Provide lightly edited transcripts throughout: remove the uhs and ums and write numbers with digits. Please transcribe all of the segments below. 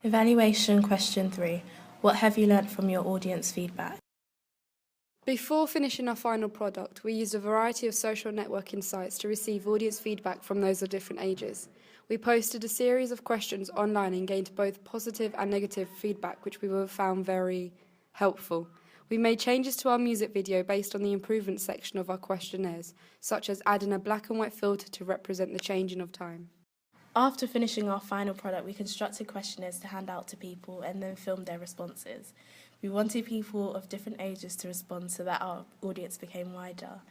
Evaluation question 3. What have you learnt from your audience feedback? Before finishing our final product, we used a variety of social networking sites to receive audience feedback from those of different ages. We posted a series of questions online and gained both positive and negative feedback, which we found very helpful. We made changes to our music video based on the improvement section of our questionnaires, such as adding a black and white filter to represent the changing of time. After finishing our final product, we constructed questionnaires to hand out to people and then filmed their responses. We wanted people of different ages to respond so that our audience became wider.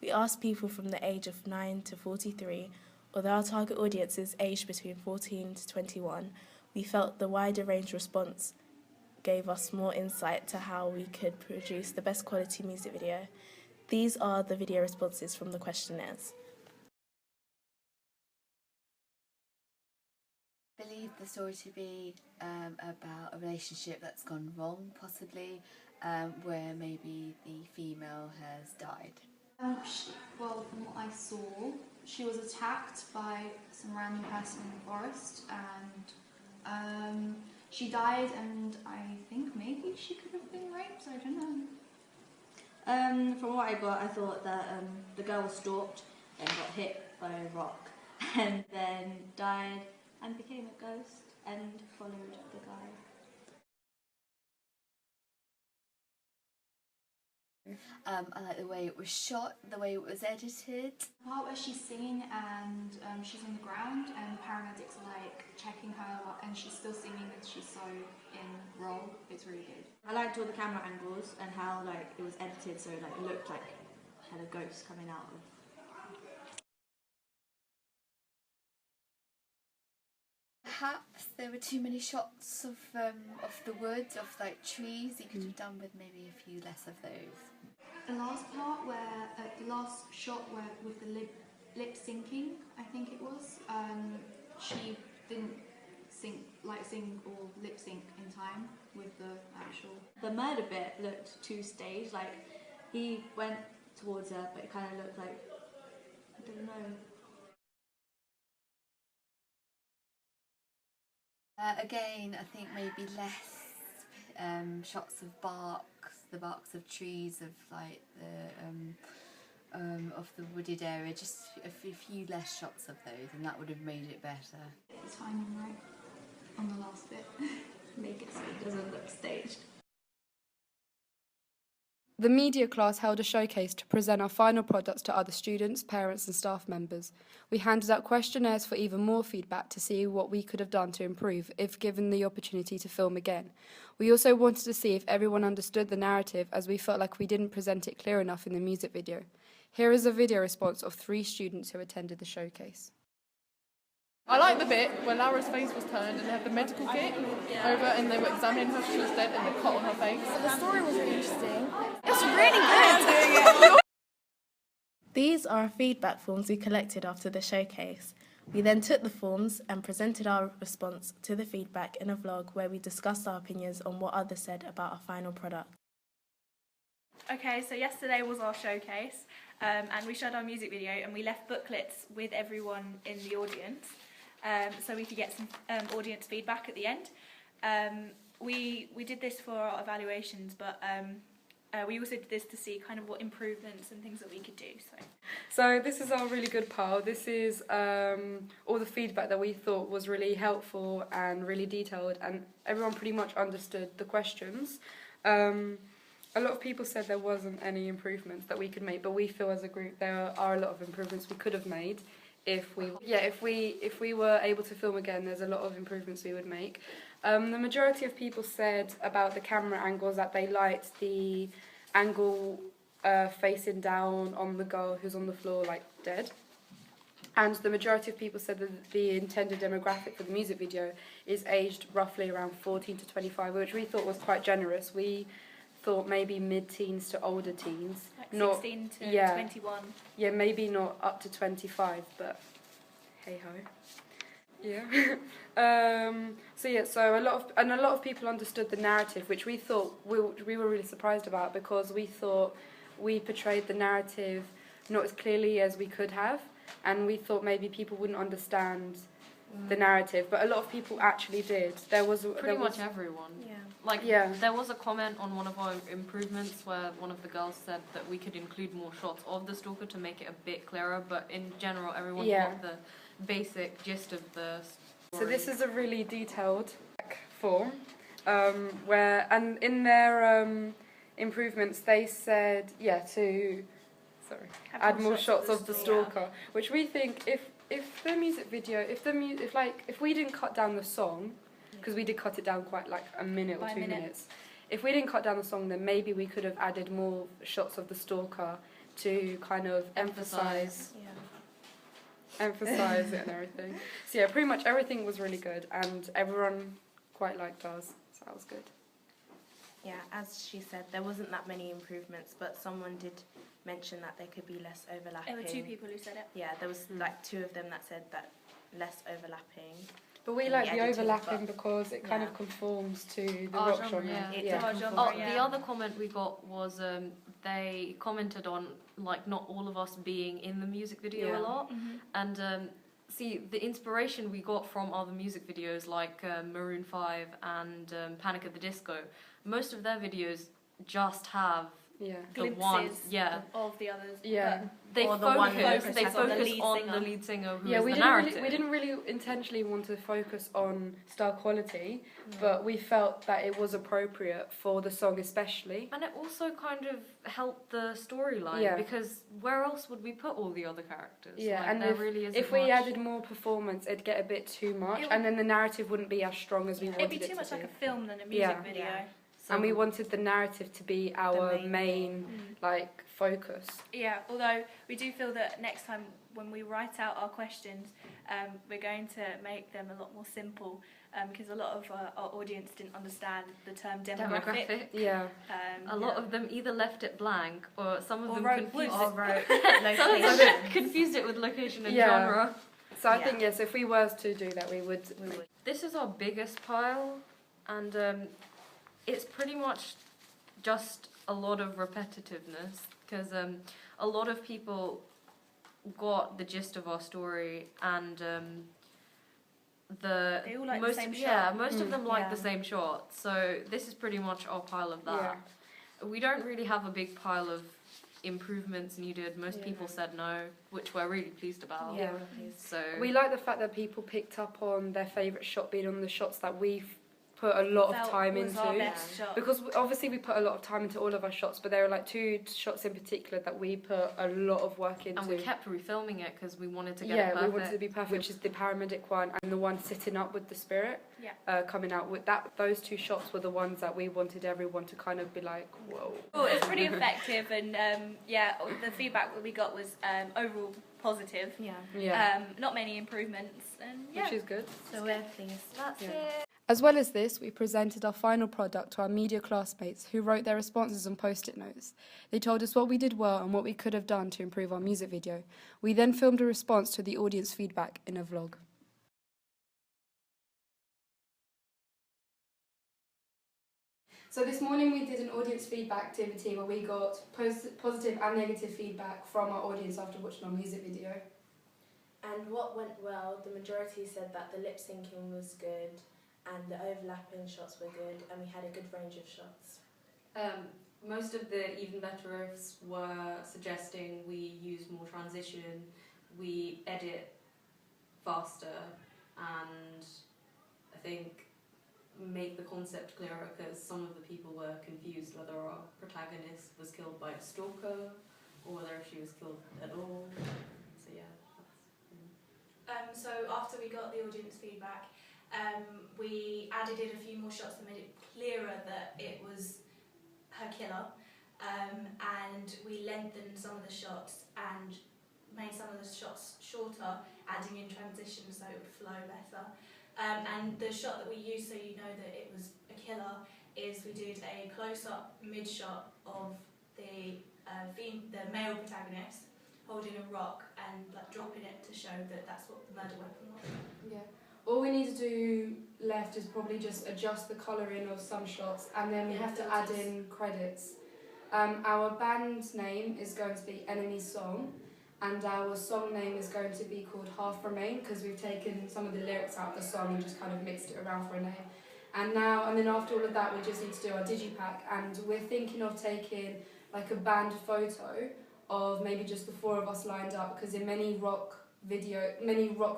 We asked people from the age of 9 to 43, although our target audience is aged between 14 to 21, we felt the wider range response gave us more insight to how we could produce the best quality music video. These are the video responses from the questionnaires. I believe the story to be about a relationship that's gone wrong, possibly, where maybe the female has died. Well, from what I saw, she was attacked by some random person in the forest, and she died, and I think maybe she could have been raped, I don't know. From what I got, I thought that the girl was stalked and got hit by a rock and then died and became a ghost and followed the guy. I like the way it was shot, the way it was edited. The part where she's singing and she's on the ground and the paramedics are like checking her and she's still singing and she's so in role, it's really good. I liked all the camera angles and how like it was edited so like it looked like it had a ghost coming out of. Perhaps there were too many shots of the woods, of like trees. You could have done with maybe a few less of those. The last part where, the last shot where with the lip syncing, I think it was, she didn't sing or lip sync in time with the actual. The murder bit looked too staged, like he went towards her but it kind of looked like, I don't know. Again, I think maybe less shots of the barks of trees, of like of the wooded area, just a few less shots of those, and that would have made it better. Get the timing right on the last bit. Make it so it doesn't look staged. The media class held a showcase to present our final products to other students, parents and staff members. We handed out questionnaires for even more feedback to see what we could have done to improve if given the opportunity to film again. We also wanted to see if everyone understood the narrative, as we felt like we didn't present it clear enough in the music video. Here is a video response of 3 students who attended the showcase. I like the bit where Laura's face was turned and they had the medical kit over and they were examining her, she was dead, and they cut on her face. The story was really interesting. It's really good. These are feedback forms we collected after the showcase. We then took the forms and presented our response to the feedback in a vlog where we discussed our opinions on what others said about our final product. Okay, so yesterday was our showcase and we showed our music video and we left booklets with everyone in the audience so we could get some audience feedback at the end. We did this for our evaluations, but we also did this to see kind of what improvements and things that we could do. So this is our really good pile. This is all the feedback that we thought was really helpful and really detailed, and everyone pretty much understood the questions. A lot of people said there wasn't any improvements that we could make, but we feel as a group there are a lot of improvements we could have made if we were able to film again. There's a lot of improvements we would make. The majority of people said about the camera angles that they liked the angle facing down on the girl who's on the floor like dead. And the majority of people said that the intended demographic for the music video is aged roughly around 14 to 25, which we thought was quite generous. We thought maybe mid-teens to older teens. Like 16 to 21. Yeah, maybe not up to 25, but hey-ho. Yeah. So a lot of people understood the narrative, which we thought we were really surprised about, because we thought we portrayed the narrative not as clearly as we could have, and we thought maybe people wouldn't understand the narrative, but a lot of people actually did. There was Pretty much everyone. Yeah. Like, Yeah. there was a comment on one of our improvements where one of the girls said that we could include more shots of the stalker to make it a bit clearer, but in general, everyone got the basic gist of the story. So this is a really detailed form, where, and in their improvements they said, to add more shots of the stalker, which we think if the music video, if we didn't cut down the song, because we did cut it down quite like a minute or 2 minutes. If we didn't cut down the song, then maybe we could have added more shots of the stalker to kind of emphasize it and everything. So yeah, pretty much everything was really good, and everyone quite liked ours, so that was good. Yeah, as she said, there wasn't that many improvements, but someone did mention that there could be less overlapping. There were 2 people who said it. Yeah, there was like 2 of them that said that less overlapping. But we in like the editing, overlapping because it kind of conforms to the Our rock genre, genre. It Yeah. did Oh, the other comment we got was they commented on like not all of us being in the music video a lot, and see the inspiration we got from other music videos like Maroon 5 and Panic at the Disco. Most of their videos just have the Glimpses one, of the others. Yeah. they Or the one focus on the lead singer who Yeah, is we the didn't narrative. really, we didn't really intentionally want to focus on style quality, but we felt that it was appropriate for the song especially. And it also kind of helped the storyline, Yeah. because where else would we put all the other characters? Yeah, Like, and there really isn't if we much. added more performance, it'd get a bit too much, It and then the narrative wouldn't be as strong as we It'd wanted be it too to much be. like a film than a music Yeah. video. Yeah. So And we wanted the narrative to be our main main like focus. Yeah, although we do feel that next time when we write out our questions, we're going to make them a lot more simple, because a lot of our audience didn't understand the term demographic. Yeah. a lot of them either left it blank or some of Or them wrote confused woods. it. Some of them confused it with location and Yeah. genre. So I Yeah. think yes, if we were to do that, we would. This is our biggest pile, and it's pretty much just a lot of repetitiveness, because a lot of people got the gist of our story, and They all like the most same yeah shot. most of them like the Yeah. same shot. So this is pretty much our pile of that. We don't really have a big pile of improvements needed. Most people said no, which we're really pleased about. Yeah. So We like the fact that people picked up on their favourite shot being on the shots that we've put a lot of Felt time was into. our best shot. Because obviously we put a lot of time into all of our shots, but there are like 2 shots in particular that we put a lot of work into. and we kept refilming it because we wanted to get it we perfect. wanted to be perfect, which is the paramedic one and the one sitting up with the spirit. Yeah. Coming out with that. Those 2 shots were the ones that we wanted everyone to kind of be like, whoa. Well, it's pretty effective, and the feedback that we got was overall positive. Yeah. Not many improvements, and Which is good. So we're pleased. that's Yeah. it. As well as this, we presented our final product to our media classmates who wrote their responses on post-it notes. They told us what we did well and what we could have done to improve our music video. We then filmed a response to the audience feedback in a vlog. So this morning we did an audience feedback activity where we got positive and negative feedback from our audience after watching our music video. And what went well, the majority said that the lip syncing was good and the overlapping shots were good and we had a good range of shots. Most of the even betterists were suggesting we use more transition, we edit faster, and I think make the concept clearer, because some of the people were confused whether our protagonist was killed by a stalker or whether she was killed at all. So yeah. So after we got the audience feedback, we added in a few more shots that made it clearer that it was her killer, and we lengthened some of the shots and made some of the shots shorter, adding in transitions so it would flow better. And the shot that we used, so you know that it was a killer, is we did a close-up mid-shot of the male protagonist holding a rock and like dropping it to show that that's what the murder weapon was. Yeah. All we need to do left is probably just adjust the colouring of some shots, and then we have to add in credits. Our band name is going to be Enemy Song, and our song name is going to be called Half Remain, because we've taken some of the lyrics out of the song and just kind of mixed it around for a name. And then after all of that, we just need to do our digipack, and we're thinking of taking like a band photo of maybe just the 4 of us lined up, because in many rock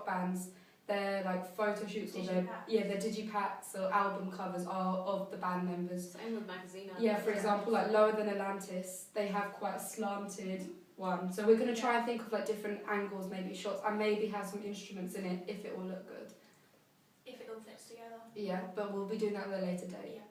bands, their like photo shoots or their digipacks or album covers are of the band members. Same with magazine. Yeah, for example, like Lower Than Atlantis, they have quite a slanted one. So we're going to try and think of like different angles, maybe shots, and maybe have some instruments in it if it will look good. If it all fits together. Yeah, but we'll be doing that at a later date. Yeah.